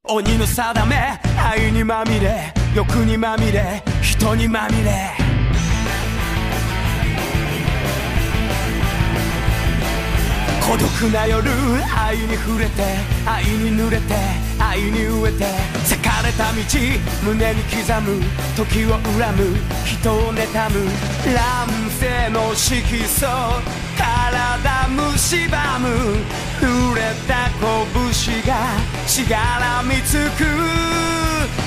鬼の定め愛にまみれ欲にまみれ人にまみれ孤独な夜愛に触れて愛に濡れて愛に飢えて裂かれた道胸に刻む時を恨む人を妬む乱世の色素体蝕む濡れた拳がしがらみつく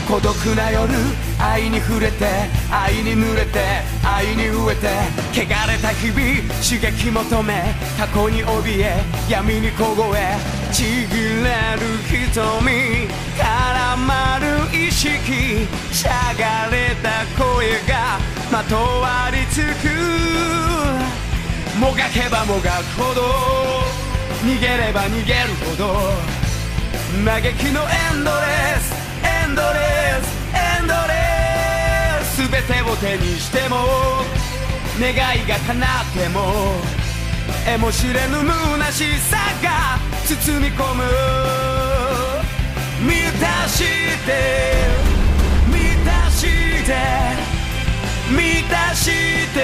孤独な夜愛に触れて愛に濡れて愛に飢えて汚れた日々刺激求め過去に怯え闇に凍えちぎれる瞳絡まる意識しゃがれた声がまとわりつくもがけばもがくほど逃げれば逃げるほど嘆きのエンドレスエンドレスエンドレス全てを手にしても願いが叶っても得も知れぬ虚しさが包み込む満たして満たして満たして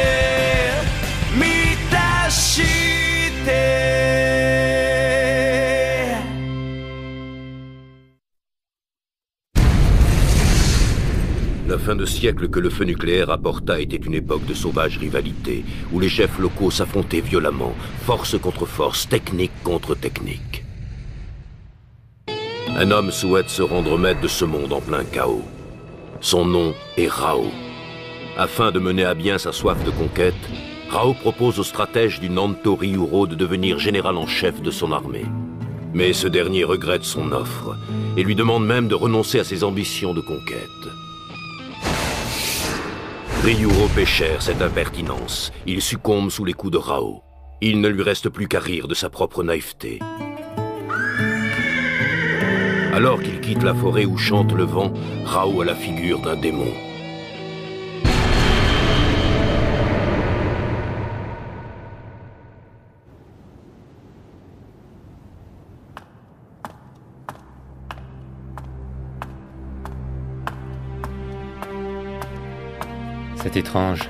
満たしてLa fin de siècle que le feu nucléaire apporta était une époque de sauvage rivalité, où les chefs locaux s'affrontaient violemment, force contre force, technique contre technique. Un homme souhaite se rendre maître de ce monde en plein chaos. Son nom est Rao. Afin de mener à bien sa soif de conquête, Rao propose au stratège du Nanto Ryūro de devenir général en chef de son armée. Mais ce dernier regrette son offre, et lui demande même de renoncer à ses ambitions de conquête. Ryūro paie cher cette impertinence. Il succombe sous les coups de Rao. Il ne lui reste plus qu'à rire de sa propre naïveté. Alors qu'il quitte la forêt où chante le vent, Rao a la figure d'un démon. C'est étrange.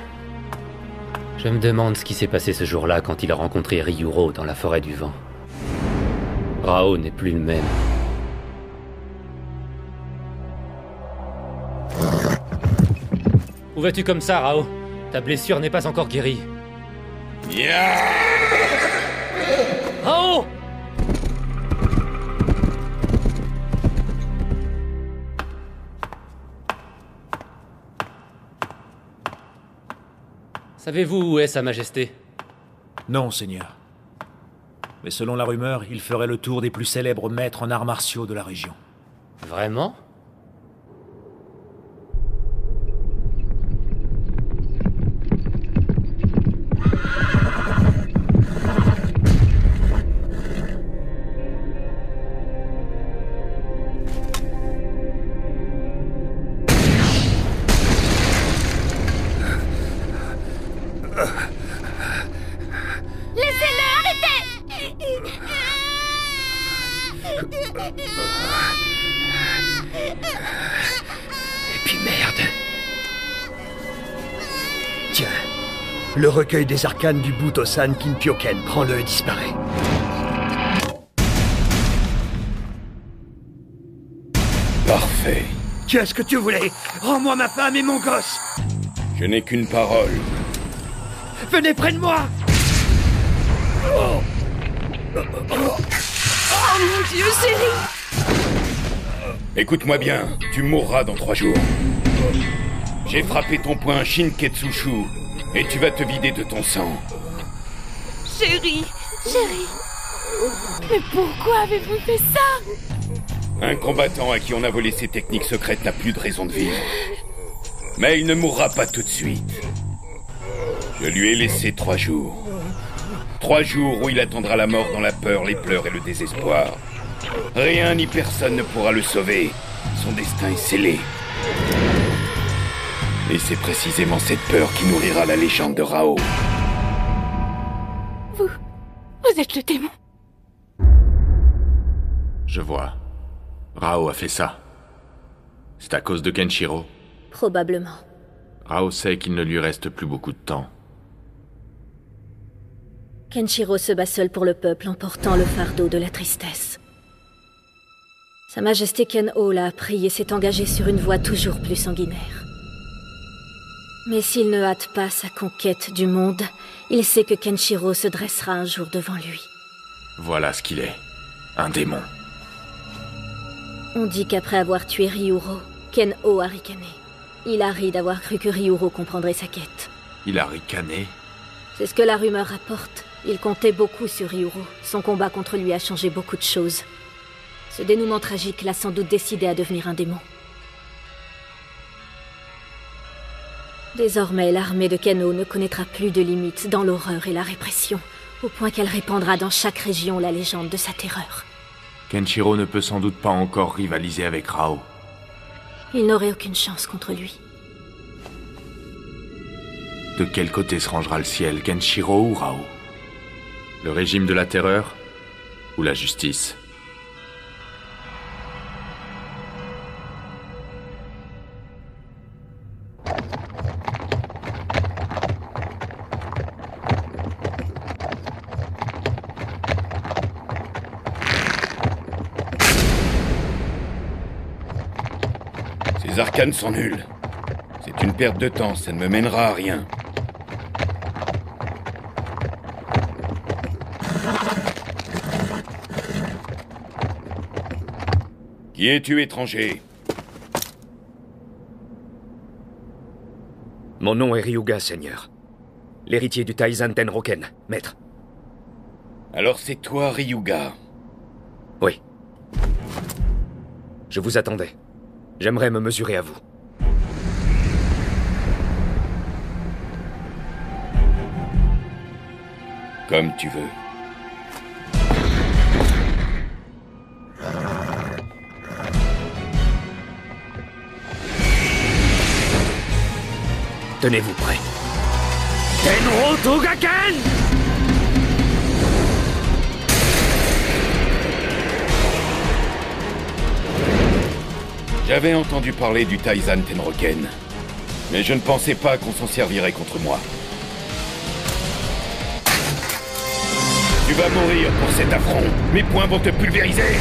Je me demande ce qui s'est passé ce jour-là quand il a rencontré Ryūro dans la forêt du vent. Rao n'est plus le même. Où vas-tu comme ça, Rao? Ta blessure n'est pas encore guérie. Yeah. Rao! Savez-vous où est Sa Majesté? Non, Seigneur. Mais selon la rumeur, il ferait le tour des plus célèbres maîtres en arts martiaux de la région. Vraiment? Le recueil des arcanes du Butosan Kinpyoken, prends-le et disparaît. Parfait. Qu'est-ce que tu voulais? Rends-moi ma femme et mon gosse. Je n'ai qu'une parole. Venez près de moi. Oh mon Dieu, chérie! Écoute-moi bien, tu mourras dans 3 jours. J'ai frappé ton poing Shinketsushu. Et tu vas te vider de ton sang. Chérie, chérie. Mais pourquoi avez-vous fait ça? Un combattant à qui on a volé ses techniques secrètes n'a plus de raison de vivre. Mais il ne mourra pas tout de suite. Je lui ai laissé 3 jours. 3 jours où il attendra la mort dans la peur, les pleurs et le désespoir. Rien ni personne ne pourra le sauver. Son destin est scellé. Et c'est précisément cette peur qui nourrira la légende de Rao. Vous êtes le démon. Je vois. Rao a fait ça. C'est à cause de Kenshiro. Probablement. Rao sait qu'il ne lui reste plus beaucoup de temps. Kenshiro se bat seul pour le peuple en portant le fardeau de la tristesse. Sa Majesté Ken-O l'a appris et s'est engagé sur une voie toujours plus sanguinaire. Mais s'il ne hâte pas sa conquête du monde, il sait que Kenshiro se dressera un jour devant lui. Voilà ce qu'il est. Un démon. On dit qu'après avoir tué Ryuro, Ken-O a ricané. Il a ri d'avoir cru que Ryuro comprendrait sa quête. Il a ricané? C'est ce que la rumeur rapporte. Il comptait beaucoup sur Ryuro. Son combat contre lui a changé beaucoup de choses. Ce dénouement tragique l'a sans doute décidé à devenir un démon. Désormais, l'armée de Ken-O ne connaîtra plus de limites dans l'horreur et la répression, au point qu'elle répandra dans chaque région la légende de sa terreur. Kenshiro ne peut sans doute pas encore rivaliser avec Rao. Il n'aurait aucune chance contre lui. De quel côté se rangera le ciel, Kenshiro ou Rao? Le régime de la terreur ou la justice? Ces arcanes sont nuls. C'est une perte de temps, ça ne me mènera à rien. Qui es-tu, étranger? Mon nom est Ryuga, seigneur. L'héritier du Taizan Tenroken, maître. Alors c'est toi, Ryuga? Oui. Je vous attendais. J'aimerais me mesurer à vous. Comme tu veux. Tenez-vous prêts. Tenro Togaken! J'avais entendu parler du Taizan Tenroken, mais je ne pensais pas qu'on s'en servirait contre moi. Tu vas mourir pour cet affront. Mes poings vont te pulvériser.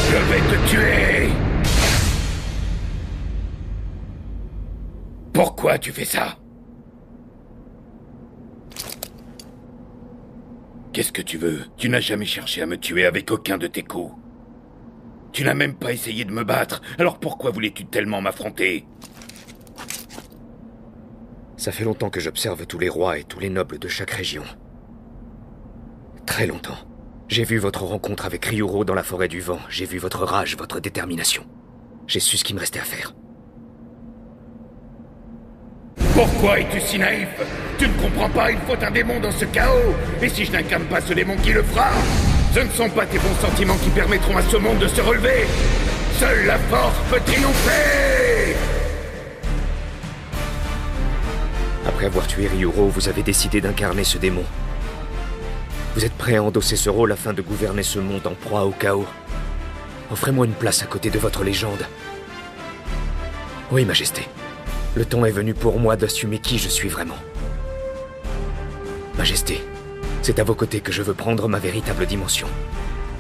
Je vais te tuer. Pourquoi tu fais ça? Qu'est-ce que tu veux? Tu n'as jamais cherché à me tuer avec aucun de tes coups. Tu n'as même pas essayé de me battre, alors pourquoi voulais-tu tellement m'affronter? Ça fait longtemps que j'observe tous les rois et tous les nobles de chaque région. Très longtemps. J'ai vu votre rencontre avec Ryuro dans la forêt du vent. J'ai vu votre rage, votre détermination. J'ai su ce qu'il me restait à faire. Pourquoi es-tu si naïf? Tu ne comprends pas, il faut un démon dans ce chaos. Et si je n'incarne pas ce démon, qui le fera? Ce ne sont pas tes bons sentiments qui permettront à ce monde de se relever. Seule la force peut triompher. Après avoir tué Ryuro, vous avez décidé d'incarner ce démon. Vous êtes prêt à endosser ce rôle afin de gouverner ce monde en proie au chaos. Offrez-moi une place à côté de votre légende. Oui, Majesté. Le temps est venu pour moi d'assumer qui je suis vraiment. Majesté, c'est à vos côtés que je veux prendre ma véritable dimension.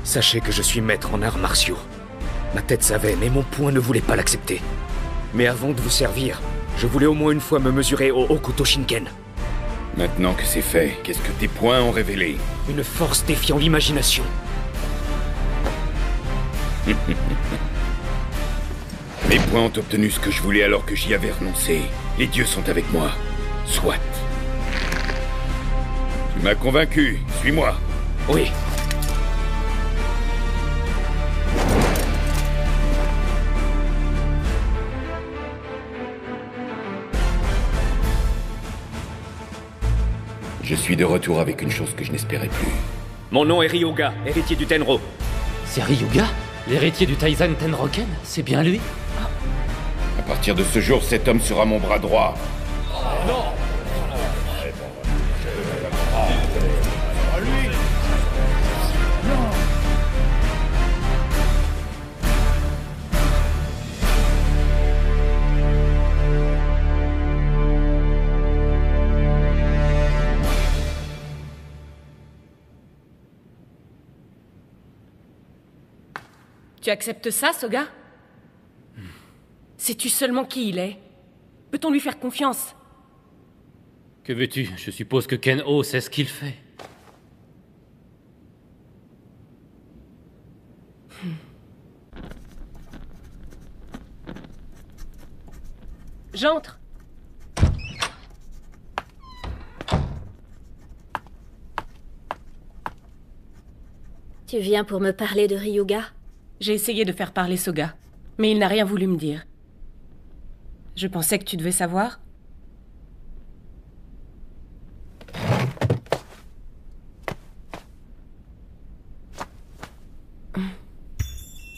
Sachez que je suis maître en arts martiaux. Ma tête savait, mais mon poing ne voulait pas l'accepter. Mais avant de vous servir, je voulais au moins une fois me mesurer au Hokuto Shinken. Maintenant que c'est fait, qu'est-ce que tes poings ont révélé? Une force défiant l'imagination. Mes poings ont obtenu ce que je voulais alors que j'y avais renoncé. Les dieux sont avec moi. Soit. Tu m'as convaincu. Suis-moi. Oui. Je suis de retour avec une chose que je n'espérais plus. Mon nom est Ryuga, héritier du Tenro. C'est Ryuga? L'héritier du Taizan Tenroken? C'est bien lui? À partir de ce jour, cet homme sera mon bras droit. Tu acceptes ça, Soga? Sais-tu seulement qui il est? Peut-on lui faire confiance? Que veux-tu? Je suppose que Ken-Oh sait ce qu'il fait. J'entre. Tu viens pour me parler de Ryuga? J'ai essayé de faire parler Soga, mais il n'a rien voulu me dire. Je pensais que tu devais savoir.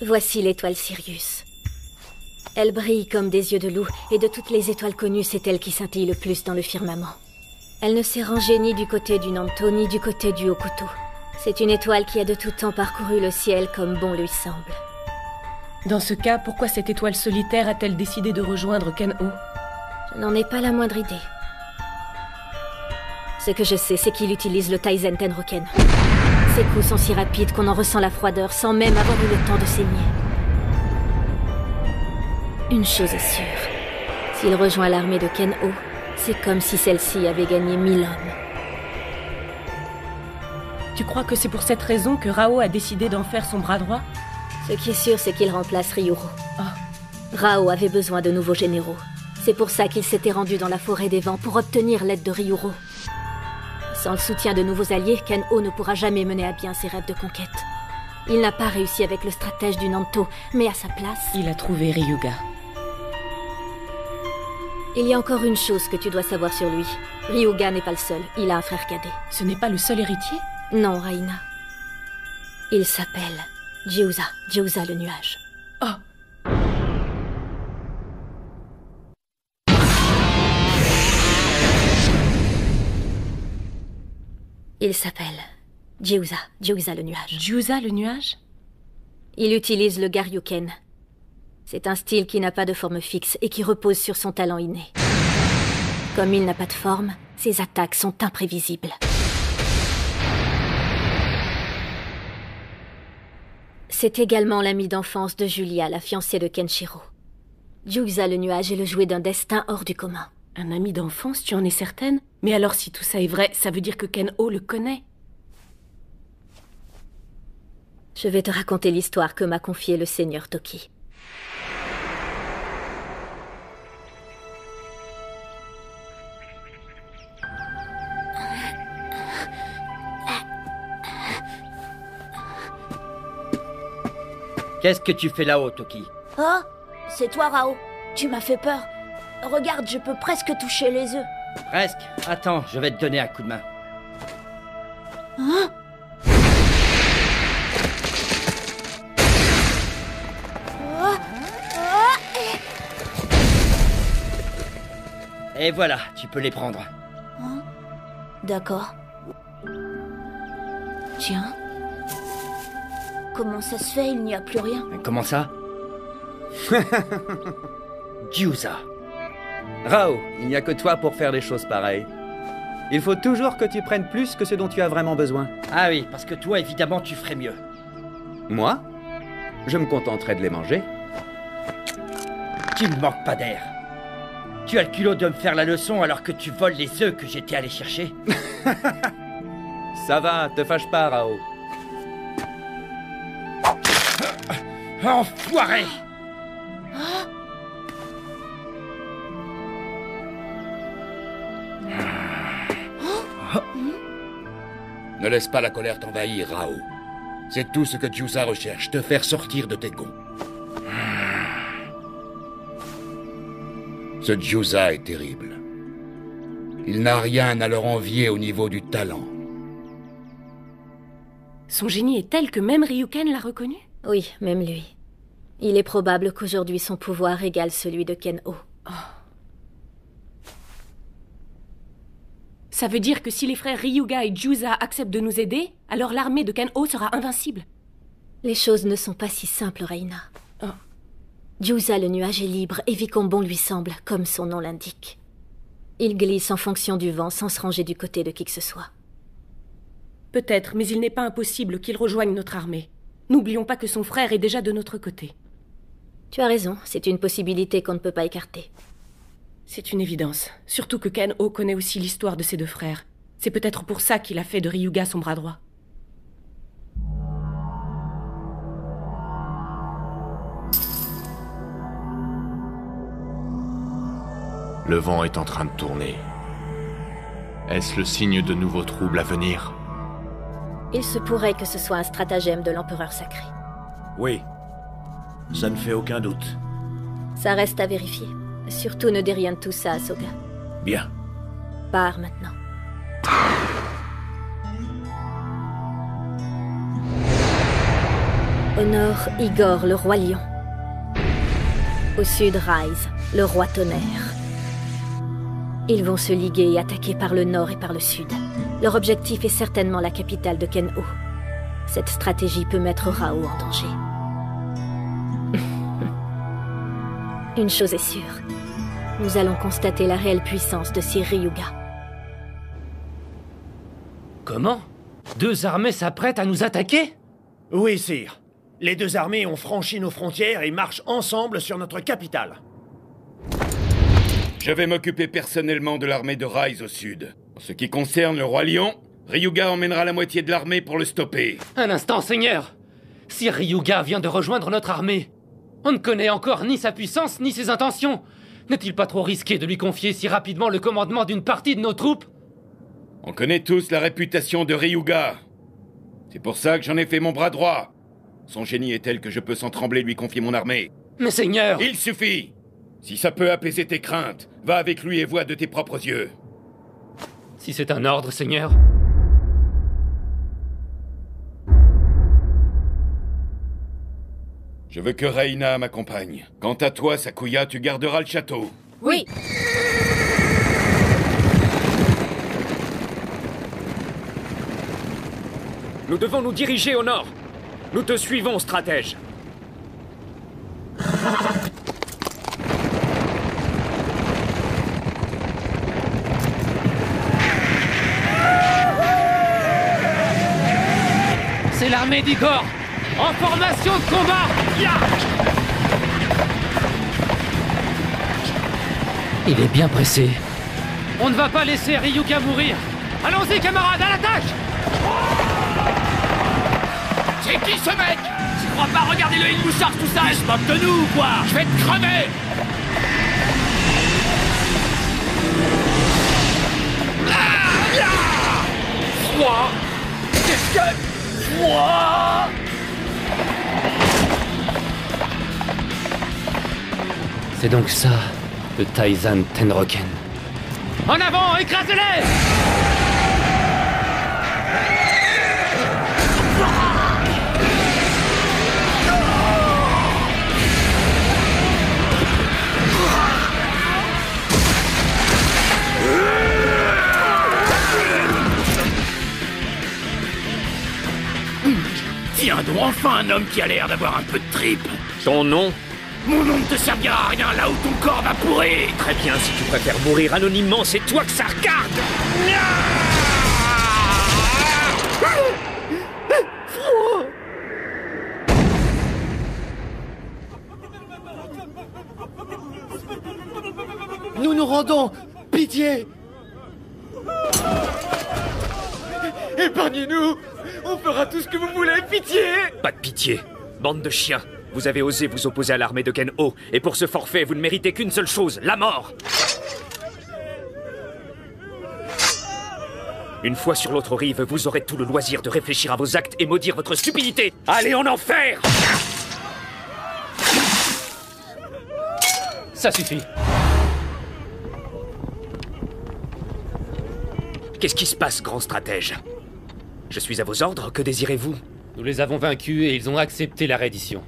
Voici l'étoile Sirius. Elle brille comme des yeux de loup, et de toutes les étoiles connues, c'est elle qui scintille le plus dans le firmament. Elle ne s'est rangée ni du côté du Nanto, ni du côté du Hokuto. C'est une étoile qui a de tout temps parcouru le ciel comme bon lui semble. Dans ce cas, pourquoi cette étoile solitaire a-t-elle décidé de rejoindre Ken-Oh? Je n'en ai pas la moindre idée. Ce que je sais, c'est qu'il utilise le Taizan Tenroken. Ses coups sont si rapides qu'on en ressent la froideur sans même avoir eu le temps de saigner. Une chose est sûre. S'il rejoint l'armée de Ken-Oh, c'est comme si celle-ci avait gagné 1000 hommes. Tu crois que c'est pour cette raison que Rao a décidé d'en faire son bras droit? Ce qui est sûr, c'est qu'il remplace Ryuro. Oh. Rao avait besoin de nouveaux généraux. C'est pour ça qu'il s'était rendu dans la forêt des vents pour obtenir l'aide de Ryuro. Sans le soutien de nouveaux alliés, Ken-Oh ne pourra jamais mener à bien ses rêves de conquête. Il n'a pas réussi avec le stratège du Nanto, mais à sa place... Il a trouvé Ryuga. Il y a encore une chose que tu dois savoir sur lui. Ryuga n'est pas le seul, il a un frère cadet. Ce n'est pas le seul héritier? Non, Raina. Il s'appelle Gyuza, Gyuza le nuage. Oh! Il s'appelle Gyuza, Gyuza le nuage. Gyuza le nuage? Il utilise le Garyuken. C'est un style qui n'a pas de forme fixe et qui repose sur son talent inné. Comme il n'a pas de forme, ses attaques sont imprévisibles. C'est également l'ami d'enfance de Julia, la fiancée de Kenshiro. Gyuza le nuage est le jouet d'un destin hors du commun. Un ami d'enfance, tu en es certaine? Mais alors si tout ça est vrai, ça veut dire que Ken-Oh le connaît? Je vais te raconter l'histoire que m'a confiée le seigneur Toki. Qu'est-ce que tu fais là-haut, Toki? Oh, c'est toi, Rao. Tu m'as fait peur. Regarde, je peux presque toucher les œufs. Presque. Attends, je vais te donner un coup de main. Hein? Et voilà, tu peux les prendre. Hein? D'accord. Tiens. Comment ça se fait, il n'y a plus rien? Comment ça? Gyuza. Rao, il n'y a que toi pour faire des choses pareilles. Il faut toujours que tu prennes plus que ce dont tu as vraiment besoin. Ah oui, parce que toi, évidemment, tu ferais mieux. Moi? Je me contenterai de les manger. Tu ne manques pas d'air. Tu as le culot de me faire la leçon alors que tu voles les œufs que j'étais allé chercher. Ça va, te fâche pas, Rao. Enfoiré! Ne laisse pas la colère t'envahir, Rao. C'est tout ce que Gyuza recherche, te faire sortir de tes gonds. Ce Gyuza est terrible. Il n'a rien à leur envier au niveau du talent. Son génie est tel que même Ryuken l'a reconnu? Oui, même lui. Il est probable qu'aujourd'hui son pouvoir égale celui de Ken-Oh. Oh. Ça veut dire que si les frères Ryuga et Juza acceptent de nous aider, alors l'armée de Ken-Oh sera invincible. Les choses ne sont pas si simples, Reina. Oh. Juza, le nuage, est libre et vit comme bon lui semble, comme son nom l'indique. Il glisse en fonction du vent sans se ranger du côté de qui que ce soit. Peut-être, mais il n'est pas impossible qu'il rejoigne notre armée. N'oublions pas que son frère est déjà de notre côté. Tu as raison, c'est une possibilité qu'on ne peut pas écarter. C'est une évidence. Surtout que Ken-Oh connaît aussi l'histoire de ses deux frères. C'est peut-être pour ça qu'il a fait de Ryuga son bras droit. Le vent est en train de tourner. Est-ce le signe de nouveaux troubles à venir? Il se pourrait que ce soit un stratagème de l'empereur sacré. Oui. Ça ne fait aucun doute. Ça reste à vérifier. Surtout ne dis rien de tout ça à Soga. Bien. Pars maintenant. Au nord, Igor, le roi lion. Au sud, Rise, le roi tonnerre. Ils vont se liguer et attaquer par le nord et par le sud. Leur objectif est certainement la capitale de Ken-Oh. Cette stratégie peut mettre Rao en danger. Une chose est sûre. Nous allons constater la réelle puissance de ces Ryuga. Comment? 2 armées s'apprêtent à nous attaquer? Oui, sire. Les 2 armées ont franchi nos frontières et marchent ensemble sur notre capitale. Je vais m'occuper personnellement de l'armée de Rise au sud. En ce qui concerne le roi lion, Ryuga emmènera la moitié de l'armée pour le stopper. Un instant, seigneur! Si Ryuga vient de rejoindre notre armée, on ne connaît encore ni sa puissance ni ses intentions. N'est-il pas trop risqué de lui confier si rapidement le commandement d'une partie de nos troupes? On connaît tous la réputation de Ryuga. C'est pour ça que j'en ai fait mon bras droit. Son génie est tel que je peux sans trembler lui confier mon armée. Mais seigneur! Il suffit! Si ça peut apaiser tes craintes, va avec lui et vois de tes propres yeux. Si c'est un ordre, seigneur. Je veux que Reina m'accompagne. Quant à toi, Sakuya, tu garderas le château. Oui. Nous devons nous diriger au nord. Nous te suivons, stratège. C'est l'armée d'Igor, en formation de combat. Il est bien pressé. On ne va pas laisser Ryuga mourir. Allons-y, camarades, à l'attaque! C'est qui ce mec? Tu crois pas regarder le Hilmouchard tout ça? Il se moque de nous ou quoi? Je vais te crever! Froid! Qu'est-ce que... Froid! C'est donc ça, le Taizan Tenroken. En avant, écrasez-les! Tiens donc, enfin un homme qui a l'air d'avoir un peu de tripes. Ton nom? Mon nom ne te servira à rien là où ton corps va pourrir. Très bien, si tu préfères mourir anonymement, c'est toi que ça regarde. Nous nous rendons! Pitié! Épargnez-nous! On fera tout ce que vous voulez, pitié! Pas de pitié. Bande de chiens. Vous avez osé vous opposer à l'armée de Ken-Oh, et pour ce forfait, vous ne méritez qu'une seule chose, la mort! Une fois sur l'autre rive, vous aurez tout le loisir de réfléchir à vos actes et maudire votre stupidité! Allez en enfer! Ça suffit. Qu'est-ce qui se passe, grand stratège? Je suis à vos ordres, que désirez-vous? Nous les avons vaincus et ils ont accepté la reddition.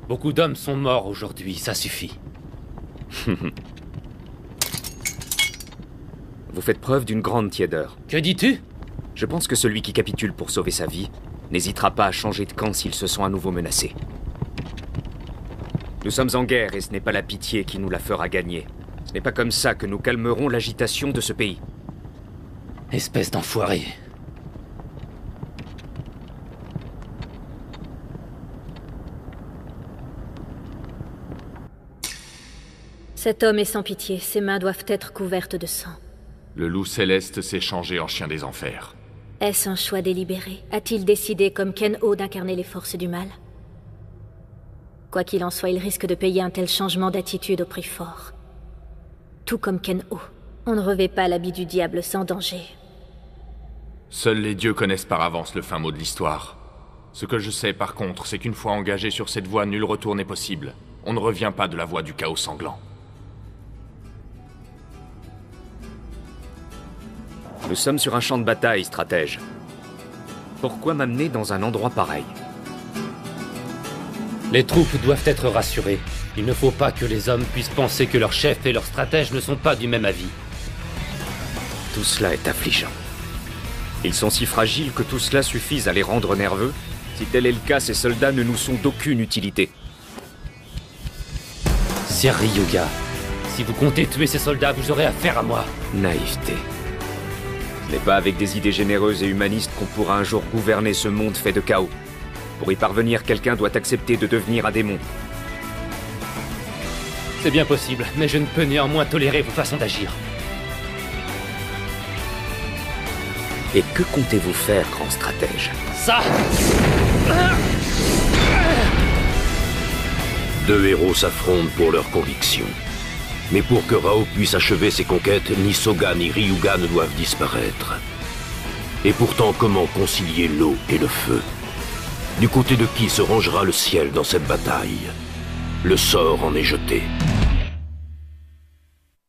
Beaucoup d'hommes sont morts aujourd'hui, ça suffit. Vous faites preuve d'une grande tiédeur. Que dis-tu? Je pense que celui qui capitule pour sauver sa vie n'hésitera pas à changer de camp s'ils se sont à nouveau menacés. Nous sommes en guerre et ce n'est pas la pitié qui nous la fera gagner. Ce n'est pas comme ça que nous calmerons l'agitation de ce pays. Espèce d'enfoiré. Cet homme est sans pitié, ses mains doivent être couvertes de sang. Le loup céleste s'est changé en chien des enfers. Est-ce un choix délibéré? A-t-il décidé, comme Ken-Oh, d'incarner les forces du mal? Quoi qu'il en soit, il risque de payer un tel changement d'attitude au prix fort. Tout comme Ken-Oh, on ne revêt pas l'habit du diable sans danger. Seuls les dieux connaissent par avance le fin mot de l'histoire. Ce que je sais par contre, c'est qu'une fois engagé sur cette voie, nul retour n'est possible. On ne revient pas de la voie du chaos sanglant. Nous sommes sur un champ de bataille, stratège. Pourquoi m'amener dans un endroit pareil? Les troupes doivent être rassurées. Il ne faut pas que les hommes puissent penser que leur chef et leur stratège ne sont pas du même avis. Tout cela est affligeant. Ils sont si fragiles que tout cela suffise à les rendre nerveux. Si tel est le cas, ces soldats ne nous sont d'aucune utilité. Sir Ryuga, si vous comptez tuer ces soldats, vous aurez affaire à moi. Naïveté. Ce n'est pas avec des idées généreuses et humanistes qu'on pourra un jour gouverner ce monde fait de chaos. Pour y parvenir, quelqu'un doit accepter de devenir un démon. C'est bien possible, mais je ne peux néanmoins tolérer vos façons d'agir. Et que comptez-vous faire, grand stratège? Ça! Deux héros s'affrontent pour leurs convictions. Mais pour que Rao puisse achever ses conquêtes, ni Soga ni Ryuga ne doivent disparaître. Et pourtant, comment concilier l'eau et le feu? Du côté de qui se rangera le ciel dans cette bataille? Le sort en est jeté.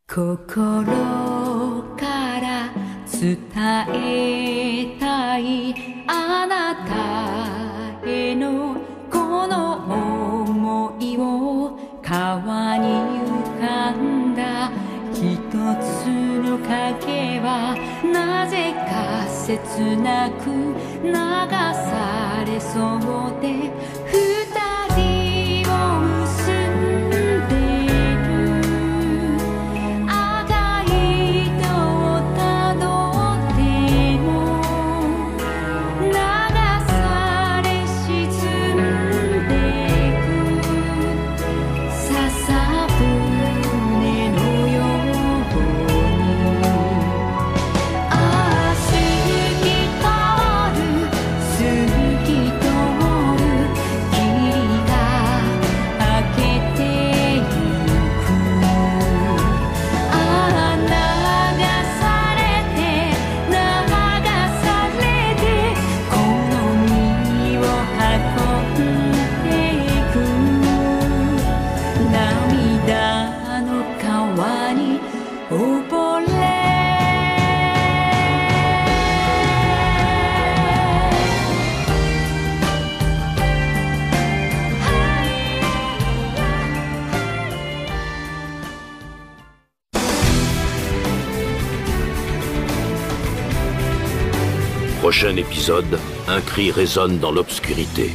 Kokoro kara tsutae tai anata e no kono omoi wo kawa ni ukanda hitotsu no kage wa naze ka setsunaku nagasareそうで二人を結んで赤い糸をたどっても流され沈んでく笹舟のようにああ透き通る透き通る霧が明けてゆくああ流されて流されてこの身を運んでいく涙の川に溺れProchain épisode, un cri résonne dans l'obscurité.